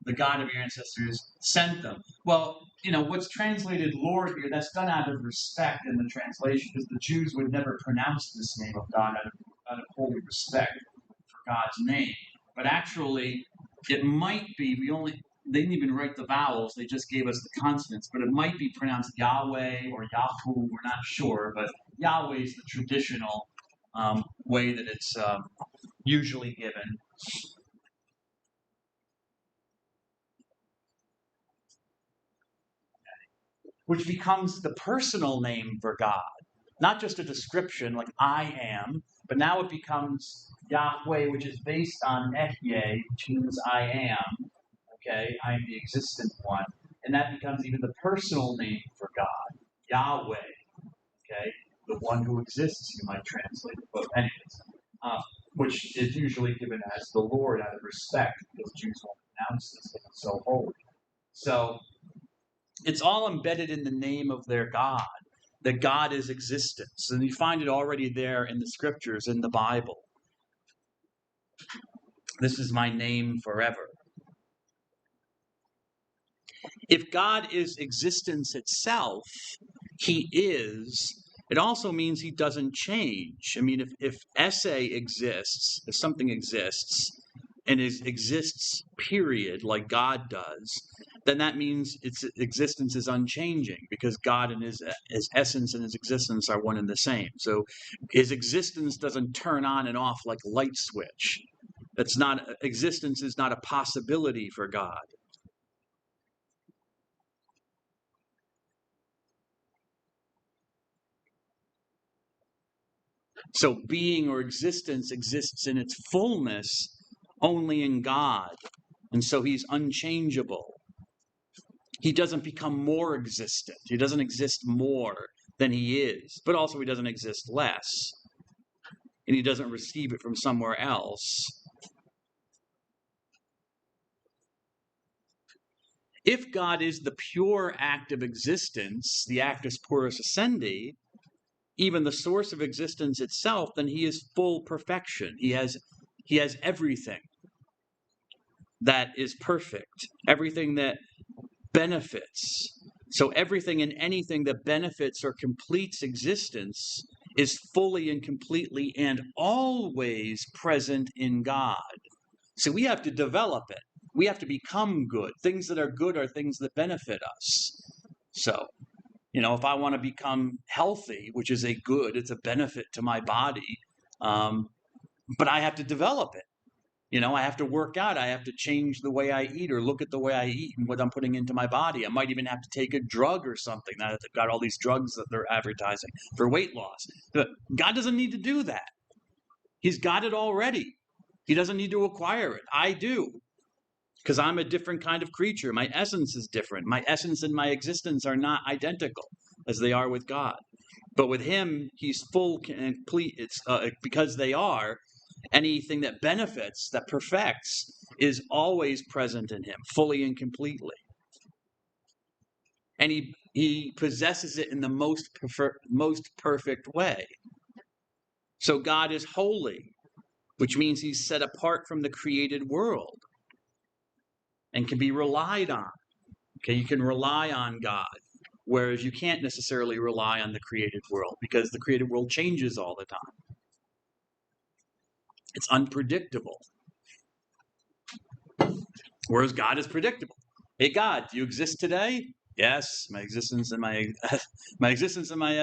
the God of your ancestors, sent them. Well, what's translated Lord here, that's done out of respect in the translation, because the Jews would never pronounce this name of God out of holy respect for God's name. But actually, it might be, they didn't even write the vowels, they just gave us the consonants, but it might be pronounced Yahweh or Yahu, we're not sure, but Yahweh is the traditional way that it's usually given. Which becomes the personal name for God. Not just a description like I am, but now it becomes Yahweh, which is based on Ehyeh, which means I am. Okay, I am the existent one. And that becomes even the personal name for God, Yahweh. Okay, the one who exists, you might translate it. But anyways, which is usually given as the Lord out of respect, because Jews won't pronounce this thing so holy. So it's all embedded in the name of their God, that God is existence. And you find it already there in the scriptures, in the Bible. This is my name forever. If God is existence itself, he is, it also means he doesn't change. If esse exists, if something exists, and exists, period, like God does, then that means its existence is unchanging, because God and his essence and his existence are one and the same. So his existence doesn't turn on and off like a light switch. Existence is not a possibility for God. So being or existence exists in its fullness only in God. And so he's unchangeable. He doesn't become more existent. He doesn't exist more than he is, but also he doesn't exist less. And he doesn't receive it from somewhere else. If God is the pure act of existence, the actus purus essendi, even the source of existence itself, then he is full perfection. He has everything that is perfect, everything that benefits. So everything and anything that benefits or completes existence is fully and completely and always present in God. So we have to develop it. We have to become good. Things that are good are things that benefit us. So, if I want to become healthy, which is a good, it's a benefit to my body, but I have to develop it. I have to work out. I have to change the way I eat or look at the way I eat and what I'm putting into my body. I might even have to take a drug or something. Now that they've got all these drugs that they're advertising for weight loss. But God doesn't need to do that. He's got it already. He doesn't need to acquire it. I do. Because I'm a different kind of creature. My essence is different. My essence and my existence are not identical as they are with God. But with him, he's full and complete. It's because they are. Anything that benefits, that perfects, is always present in him, fully and completely. And he possesses it in the most perfect way. So God is holy, which means he's set apart from the created world and can be relied on. Okay, you can rely on God, whereas you can't necessarily rely on the created world because the created world changes all the time. It's unpredictable. Whereas God is predictable. Hey, God, do you exist today? Yes, my existence and my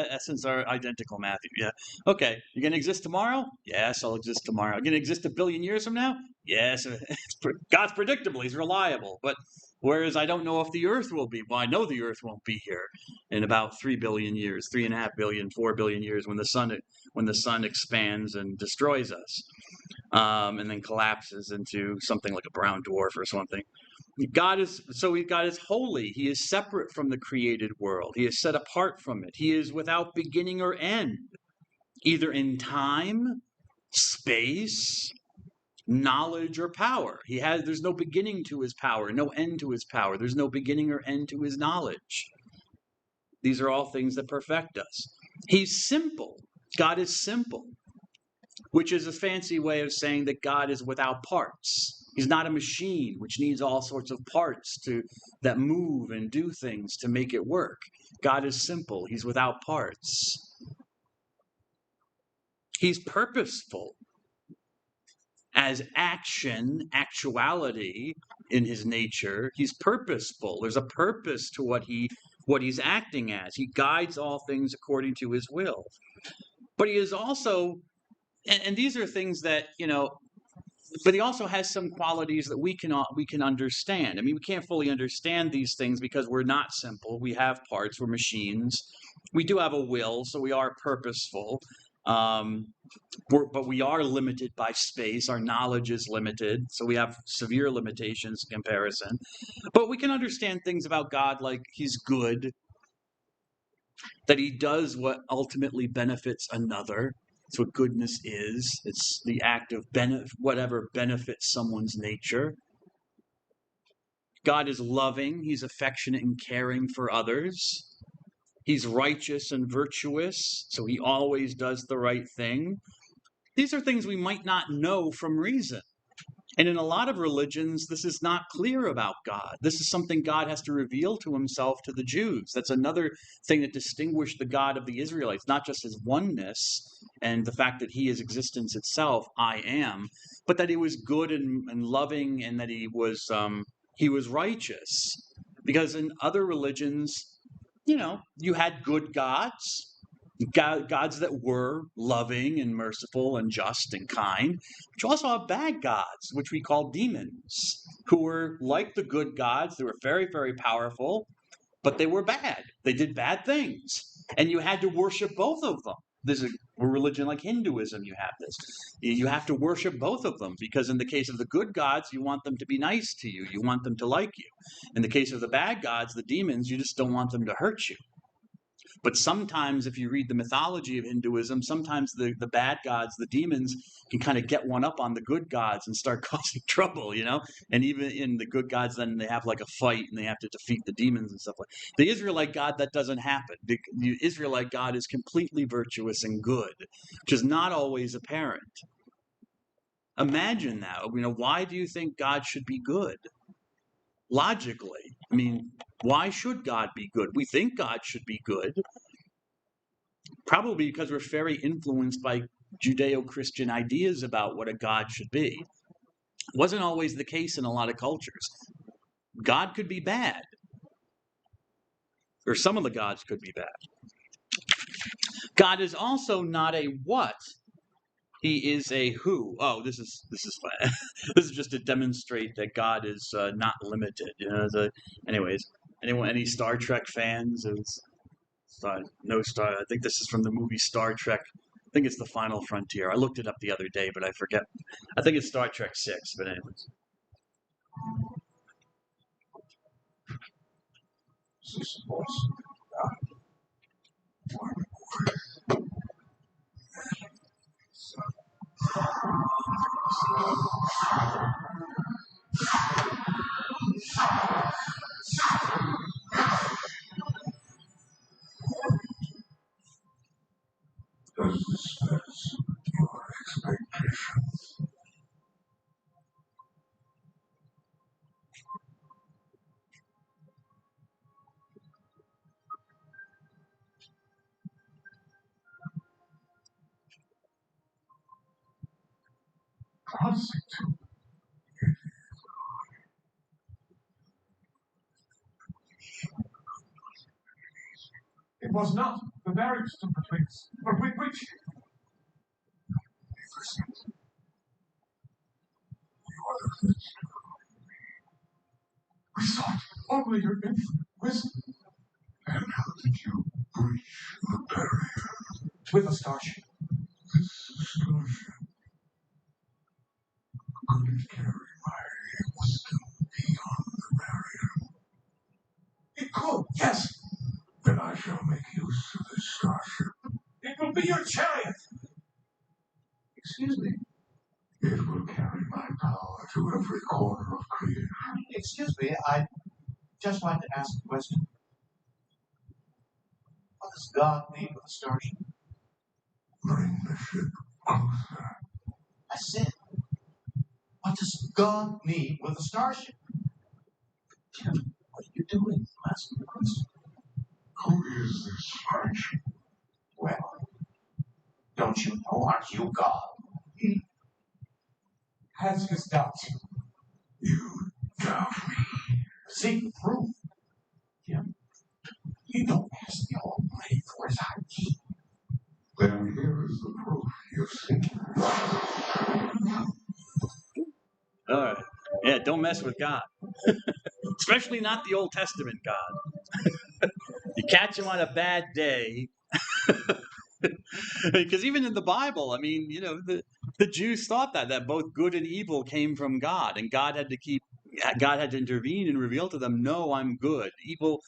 essence are identical, Matthew. Yeah. Okay, you're going to exist tomorrow? Yes, I'll exist tomorrow. You're going to exist 1 billion years from now? Yes. God's predictable. He's reliable. But whereas I don't know if the earth will be. Well, I know the earth won't be here in about 3 billion years, 3.5 billion, 4 billion years when the sun expands and destroys us. And then collapses into something like a brown dwarf or something. God is holy. He is separate from the created world. He is set apart from it. He is without beginning or end, either in time, space, knowledge, or power. There's no beginning to his power, no end to his power. There's no beginning or end to his knowledge. These are all things that perfect us. He's simple. God is simple, which is a fancy way of saying that God is without parts. He's not a machine, which needs all sorts of parts that move and do things to make it work. God is simple. He's without parts. He's purposeful. As actuality in his nature, he's purposeful. There's a purpose to what he's acting as. He guides all things according to his will. But he is also, and these are things that, but he also has some qualities that we can understand. I mean, we can't fully understand these things because we're not simple. We have parts. We're machines. We do have a will, so we are purposeful. But we are limited by space. Our knowledge is limited, so we have severe limitations in comparison. But we can understand things about God, like he's good, that he does what ultimately benefits another. That's what goodness is. It's the act of whatever benefits someone's nature. God is loving. He's affectionate and caring for others. He's righteous and virtuous, so he always does the right thing. These are things we might not know from reason. And in a lot of religions, this is not clear about God. This is something God has to reveal to himself to the Jews. That's another thing that distinguished the God of the Israelites, not just his oneness and the fact that he is existence itself, I am, but that he was good and loving and that he was righteous. Because in other religions, you had good gods, gods that were loving and merciful and just and kind, but you also have bad gods, which we call demons, who were like the good gods. They were very, very powerful, but they were bad. They did bad things, and you had to worship both of them. there's a religion like Hinduism, you have this. You have to worship both of them because in the case of the good gods, you want them to be nice to you. You want them to like you. In the case of the bad gods, the demons, you just don't want them to hurt you. But sometimes, if you read the mythology of Hinduism, sometimes the bad gods, the demons, can kind of get one up on the good gods and start causing trouble, you know? And even in the good gods, then they have like a fight and they have to defeat the demons and stuff like that. The Israelite God, that doesn't happen. The Israelite God is completely virtuous and good, which is not always apparent. Imagine that. You know, why do you think God should be good? Logically. I mean, why should God be good? We think God should be good. Probably because we're very influenced by Judeo-Christian ideas about what a God should be. It wasn't always the case in a lot of cultures. God could be bad. Or some of the gods could be bad. God is also not a what. He is a who. Oh, this is fun. This is just to demonstrate that God is not limited. You know. Anyways, any Star Trek fans? No Star. I think this is from the movie Star Trek. I think it's The Final Frontier. I looked it up the other day, but I forget. I think it's Star Trek 6. But anyways. Does this match your expectations? Constitute. It was not the marriage took place, but with which we sought only your infinite wisdom. And how did you breach the barrier? With a starship. This starship couldn't carry my wisdom beyond the barrier. It could, yes. Then I shall make use of this starship. It will be your chariot. Excuse me. It will carry my power to every corner of creation. Excuse me, I'd just like to ask a question. What does God mean with a starship? Bring the ship closer. I said, what does God mean with a starship? Jim, what are you doing? I'm asking the question. Who is this strange? Well, don't you know, aren't you God? He has his doubts. You doubt me. Seek proof. Jim, you don't ask the Almighty for his house. Then here is the proof you seek. All right. Yeah, don't mess with God. Especially not the Old Testament God. You catch him on a bad day. Because even in the Bible, I mean, you know, the Jews thought that both good and evil came from God, and God had to intervene and reveal to them, no, I'm good. Evil,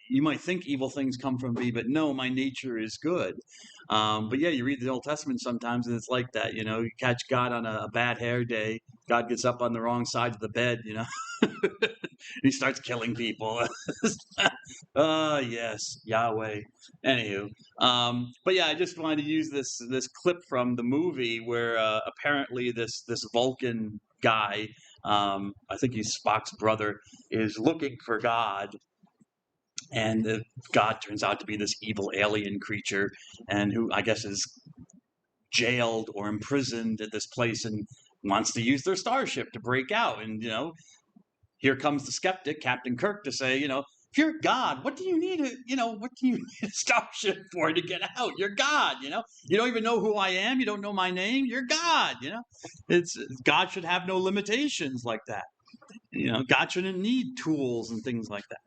you might think evil things come from me, but no, my nature is good. But yeah, you read the Old Testament sometimes, and it's like that. You know, you catch God on a bad hair day. God gets up on the wrong side of the bed. You know, he starts killing people. Yes, Yahweh. Anywho, but yeah, I just wanted to use this clip from the movie where apparently this Vulcan guy, I think he's Spock's brother, is looking for God. And God turns out to be this evil alien creature, and who I guess is jailed or imprisoned at this place and wants to use their starship to break out. And, you know, here comes the skeptic, Captain Kirk, to say, you know, if you're God, what do you need a starship for to get out? You're God, you know? You don't even know who I am. You don't know my name. You're God, you know? God should have no limitations like that. You know, God shouldn't need tools and things like that.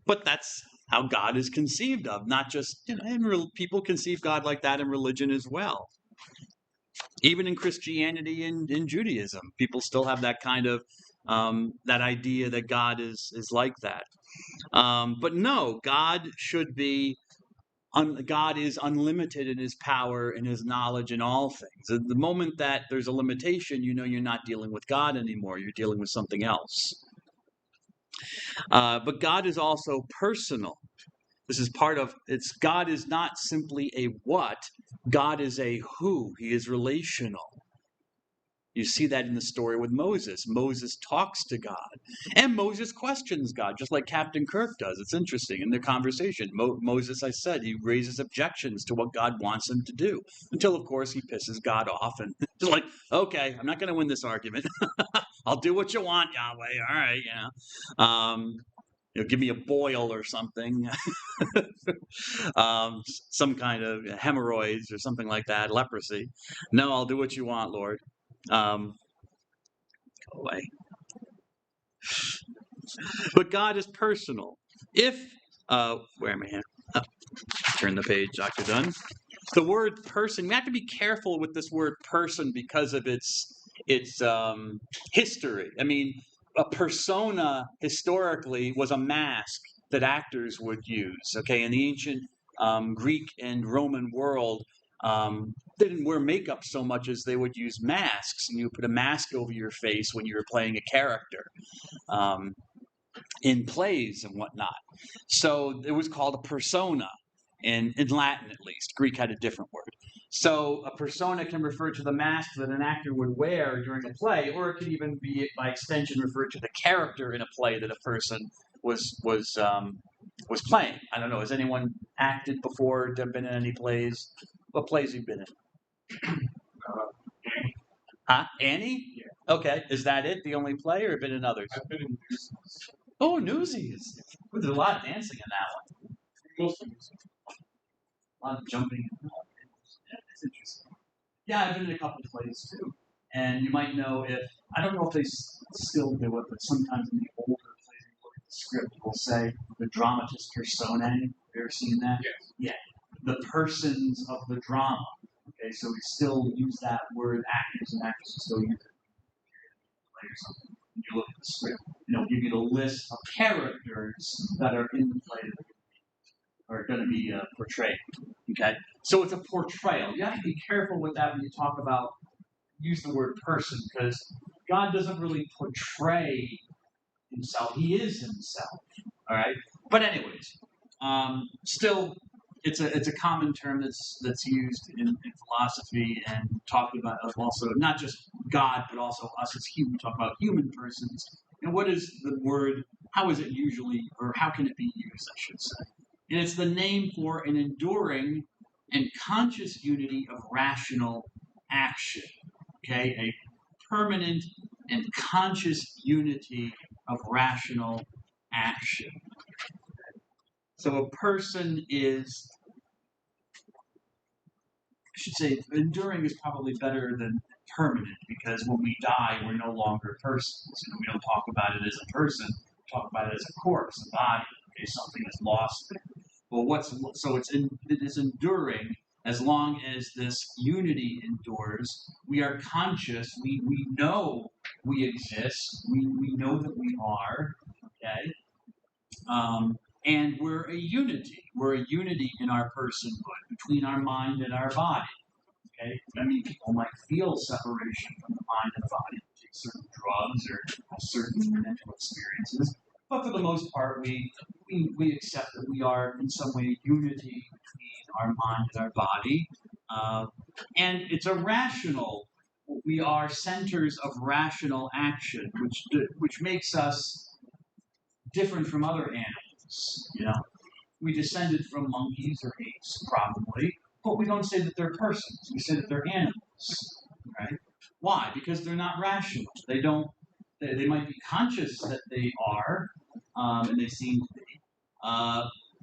But that's how God is conceived of, not just, people conceive God like that in religion as well. Even in Christianity and in Judaism, people still have that kind of, that idea that God is like that. But no, God should be, God is unlimited in his power and his knowledge in all things. At the moment that there's a limitation, you're not dealing with God anymore. You're dealing with something else. But God is also personal. This is part of God is not simply a what, God is a who. He is relational. You see that in the story with Moses. Moses talks to God, and Moses questions God, just like Captain Kirk does. It's interesting in the conversation. Moses, I said, he raises objections to what God wants him to do, until, of course, he pisses God off, and just like, okay, I'm not going to win this argument. I'll do what you want, Yahweh. All right, give me a boil or something, some kind of hemorrhoids or something like that, leprosy. No, I'll do what you want, Lord. Go away. But God is personal. If, where am I at? Oh, turn the page, Dr. Dunn. The word person, we have to be careful with this word person because of its history. I mean, a persona historically was a mask that actors would use. Okay, in the ancient Greek and Roman world, they didn't wear makeup so much as they would use masks, and you put a mask over your face when you were playing a character in plays and whatnot. So it was called a persona, in Latin at least. Greek had a different word. So a persona can refer to the mask that an actor would wear during a play, or it could even be, by extension, refer to the character in a play that a person was playing. I don't know. Has anyone acted before? Been in any plays? What plays have you been in? Annie? Yeah. Okay. Is that it? The only play, or have been in others? I've been in Newsies. Oh, Newsies. There's a lot of dancing in that one. Mostly Newsies. A lot of jumping. Yeah, it's interesting. Yeah, I've been in a couple of plays too. And you might know I don't know if they still do it, but sometimes in the older plays, you look at the script, it will say the dramatis personae. Have you ever seen that? Yes. Yeah. The persons of the drama. Okay, so we still use that word, actors and actresses still use it. Play or something. When you look at the script, give you the list of characters that are in the play that are going to be portrayed. Okay, so it's a portrayal. You have to be careful with that when you talk about, use the word person, because God doesn't really portray himself. He is himself. All right, but anyways, still, it's a common term that's used in philosophy and talked about also not just God but also us as human. We talk about human persons. And what is the word? How is it usually, or how can it be used? I should say. And it's the name for an enduring and conscious unity of rational action. Okay, a permanent and conscious unity of rational action. So a person is, I should say, enduring is probably better than permanent, because when we die, we're no longer persons. We don't talk about it as a person, we talk about it as a corpse, a body. Okay, something is lost there. Well, it is enduring as long as this unity endures. We are conscious. We know we exist. We know that we are. Okay. And we're a unity. We're a unity in our personhood between our mind and our body. Okay? I mean, people might feel separation from the mind and the body, take certain drugs or have certain mental experiences. But for the most part, we accept that we are in some way unity between our mind and our body. And it's a rational, we are centers of rational action, which makes us different from other animals. We descended from monkeys or apes, probably, but we don't say that they're persons. We say that they're animals, right? Why? Because they're not rational. They don't. They might be conscious that they are, and they seem to be,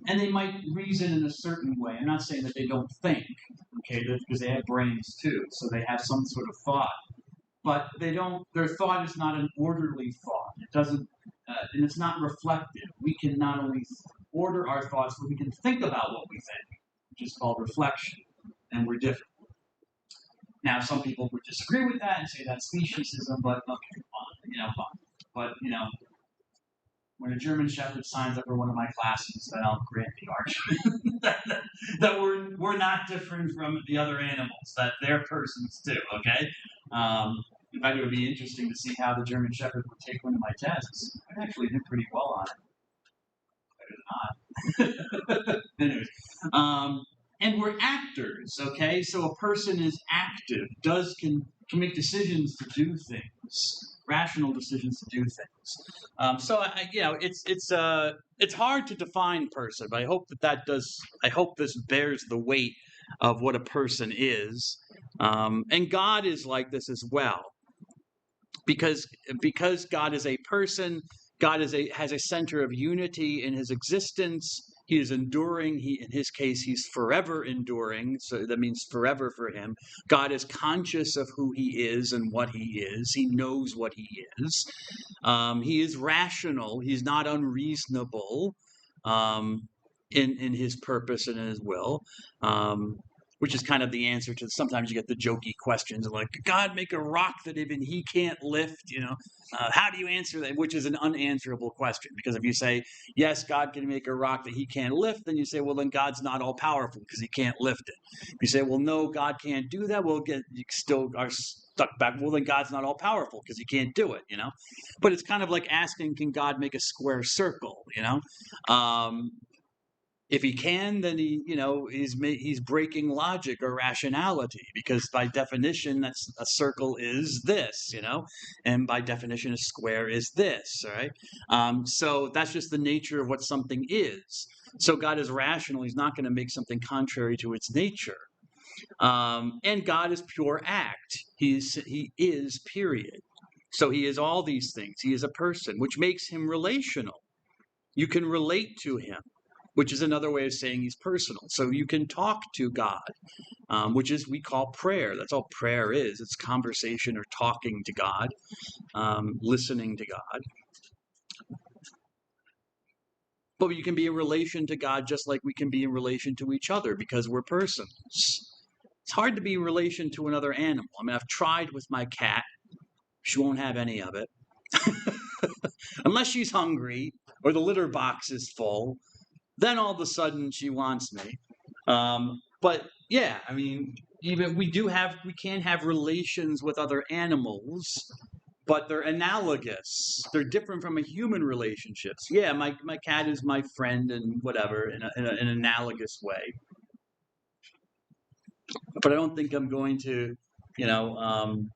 and they might reason in a certain way. I'm not saying that they don't think, okay, because they have brains too, so they have some sort of thought. But they don't. Their thought is not an orderly thought. It doesn't, and it's not reflective. We can not only order our thoughts so we can think about what we think, which is called reflection, and we're different. Now, some people would disagree with that and say that's speciesism, but okay, fine. But, when a German Shepherd signs up for one of my classes, then I'll grant the argument that we're not different from the other animals, that they're persons too, okay? In fact, it would be interesting to see how the German Shepherd would take one of my tests. I'd actually do pretty well on it. Better than not. Anyways, and we're actors, okay? So a person is active, can make decisions to do things. Rational decisions to do things. It's hard to define person, but I hope I hope this bears the weight of what a person is. And God is like this as well. Because God is a person, God has a center of unity in his existence. He is enduring. In his case, he's forever enduring. So that means forever for him. God is conscious of who he is and what he is. He knows what he is. He is rational. He's not unreasonable in his purpose and in his will. Which is kind of the answer to sometimes you get the jokey questions like, God make a rock that even he can't lift, how do you answer that? Which is an unanswerable question, because if you say, yes, God can make a rock that he can't lift, then you say, well, then God's not all powerful because he can't lift it. If you say, well, no, God can't do that, you still are stuck back. Well, then God's not all powerful because he can't do it, But it's kind of like asking, can God make a square circle, If he can, then he's breaking logic or rationality, because by definition, a circle is this, and by definition, a square is this, all right? So that's just the nature of what something is. So God is rational. He's not going to make something contrary to its nature. And God is pure act. He is, period. So he is all these things. He is a person, which makes him relational. You can relate to him, which is another way of saying he's personal. So you can talk to God, which is we call prayer. That's all prayer is. It's conversation or talking to God, listening to God. But you can be in relation to God just like we can be in relation to each other, because we're persons. It's hard to be in relation to another animal. I mean, I've tried with my cat. She won't have any of it. Unless she's hungry or the litter box is full. Then all of a sudden she wants me. But yeah, I mean, even we can have relations with other animals, but they're analogous. They're different from a human relationships. Yeah, my cat is my friend and whatever in an analogous way. But I don't think I'm going to, I'm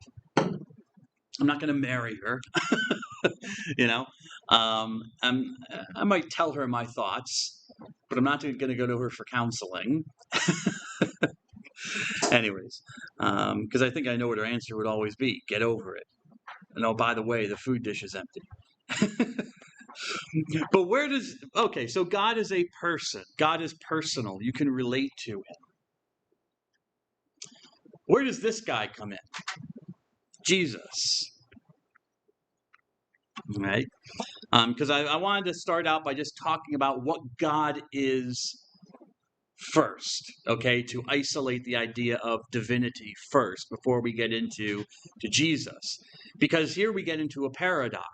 not going to marry her. I might tell her my thoughts, but I'm not going to go to her for counseling. Anyways, because I think I know what her answer would always be. Get over it. And oh, by the way, the food dish is empty. But so God is a person. God is personal. You can relate to him. Where does this guy come in? Jesus. Right? Because I wanted to start out by just talking about what God is first, okay, to isolate the idea of divinity first before we get into Jesus. Because here we get into a paradox.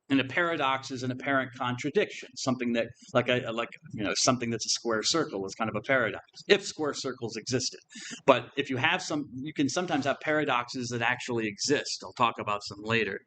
And a paradox is an apparent contradiction, something that, something that's a square circle is kind of a paradox, if square circles existed. But if you have you can sometimes have paradoxes that actually exist. I'll talk about some later.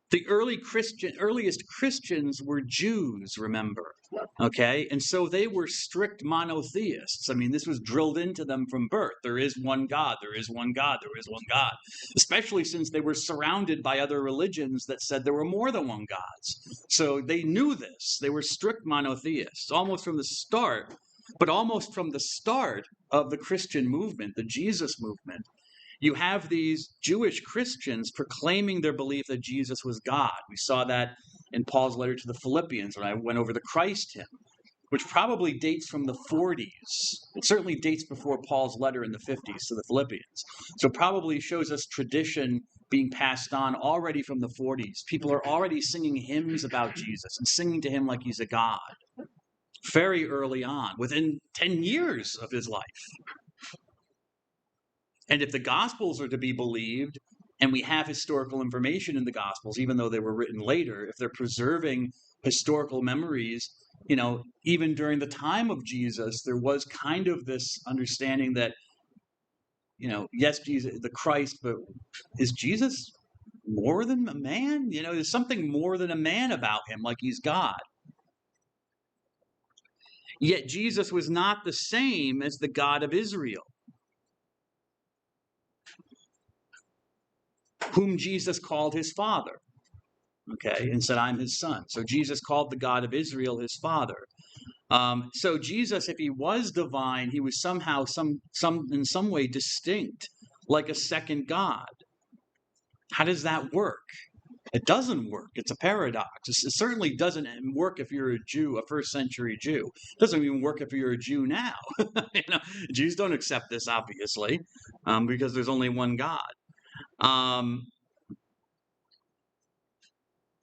The earliest Christians were Jews, remember, okay? And so they were strict monotheists. I mean, this was drilled into them from birth. There is one God, there is one God, there is one God. Especially since they were surrounded by other religions that said there were more than one gods. So they knew this. They were strict monotheists, almost from the start. But almost from the start of the Christian movement, the Jesus movement, you have these Jewish Christians proclaiming their belief that Jesus was God. We saw that in Paul's letter to the Philippians when I went over the Christ hymn, which probably dates from the 40s. It certainly dates before Paul's letter in the 50s to the Philippians. So probably shows us tradition being passed on already from the 40s. People are already singing hymns about Jesus and singing to him like he's a god very early on, within 10 years of his life. And if the Gospels are to be believed, and we have historical information in the Gospels, even though they were written later, if they're preserving historical memories, even during the time of Jesus, there was kind of this understanding that, yes, Jesus, the Christ, but is Jesus more than a man? There's something more than a man about him, like he's God. Yet Jesus was not the same as the God of Israel, whom Jesus called his father, okay, and said, I'm his son. So Jesus called the God of Israel his father. So Jesus, if he was divine, he was somehow in some way distinct, like a second God. How does that work? It doesn't work. It's a paradox. It certainly doesn't work if you're a Jew, a first century Jew. It doesn't even work if you're a Jew now. Jews don't accept this, obviously, because there's only one God.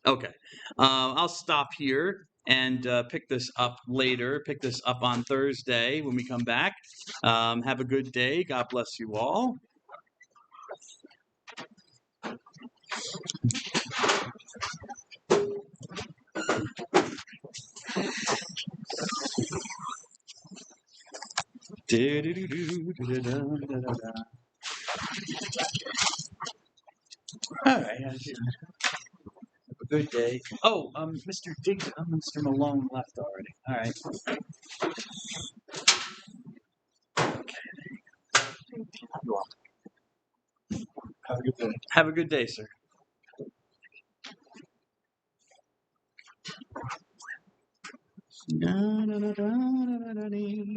Okay, I'll stop here and pick this up later. Pick this up on Thursday when we come back. Have a good day. God bless you all. All right. Have a good day. Oh, Mr. Malone left already. All right. Have a good day. Have a good day, sir.